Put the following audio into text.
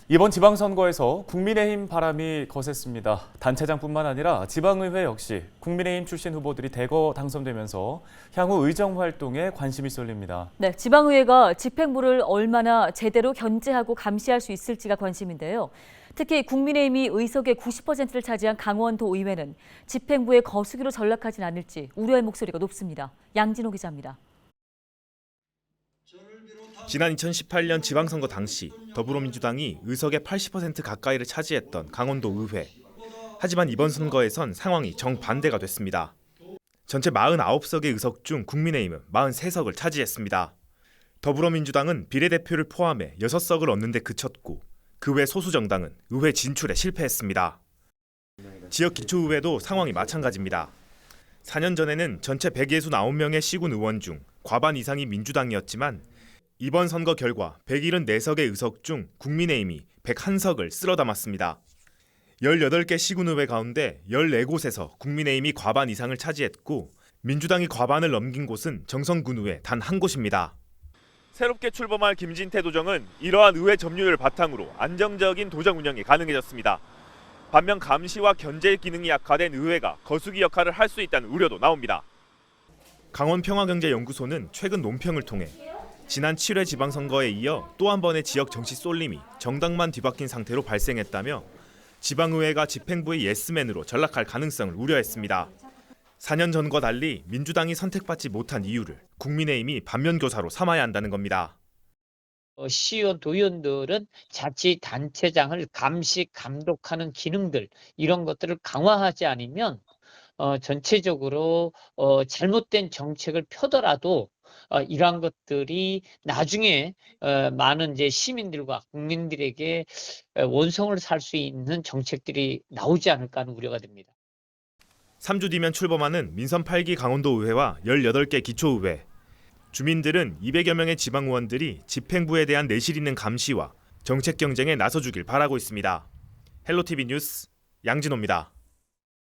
이번 지방선거에서 국민의힘 바람이 거셌습니다. 단체장뿐만 아니라 지방의회 역시 국민의힘 출신 후보들이 대거 당선되면서 향후 의정 활동에 관심이 쏠립니다. 네, 지방의회가 집행부를 얼마나 제대로 견제하고 감시할 수 있을지가 관심인데요. 특히 국민의힘이 의석의 90%를 차지한 강원도 의회는 집행부의 거수기로 전락하진 않을지 우려의 목소리가 높습니다. 양진호 기자입니다. 지난 2018년 지방선거 당시 더불어민주당이 의석의 80% 가까이를 차지했던 강원도 의회. 하지만 이번 선거에선 상황이 정반대가 됐습니다. 전체 49석의 의석 중 국민의힘은 43석을 차지했습니다. 더불어민주당은 비례대표를 포함해 6석을 얻는 데 그쳤고 그 외 소수 정당은 의회 진출에 실패했습니다. 지역 기초의회도 상황이 마찬가지입니다. 4년 전에는 전체 169명의 시군 의원 중 과반 이상이 민주당이었지만 이번 선거 결과 174석의 의석 중 국민의힘이 101석을 쓸어 담았습니다. 18개 시군의회 가운데 14곳에서 국민의힘이 과반 이상을 차지했고 민주당이 과반을 넘긴 곳은 정선군의회 단 한 곳입니다. 새롭게 출범할 김진태 도정은 이러한 의회 점유율을 바탕으로 안정적인 도정 운영이 가능해졌습니다. 반면 감시와 견제 기능이 약화된 의회가 거수기 역할을 할 수 있다는 우려도 나옵니다. 강원평화경제연구소는 최근 논평을 통해 지난 7회 지방선거에 이어 또 한 번의 지역 정치 쏠림이 정당만 뒤바뀐 상태로 발생했다며 지방의회가 집행부의 예스맨으로 전락할 가능성을 우려했습니다. 4년 전과 달리 민주당이 선택받지 못한 이유를 국민의힘이 반면교사로 삼아야 한다는 겁니다. 시의원, 도의원들은 자치단체장을 감시, 감독하는 기능들 이런 것들을 강화하지 않으면 전체적으로 잘못된 정책을 펴더라도 이러한 것들이 나중에 많은 이제 시민들과 국민들에게 원성을 살 수 있는 정책들이 나오지 않을까 하는 우려가 됩니다. 3주 뒤면 출범하는 민선 8기 강원도의회와 18개 기초의회. 주민들은 200여 명의 지방의원들이 집행부에 대한 내실 있는 감시와 정책 경쟁에 나서주길 바라고 있습니다. 헬로티비 뉴스 양진호입니다.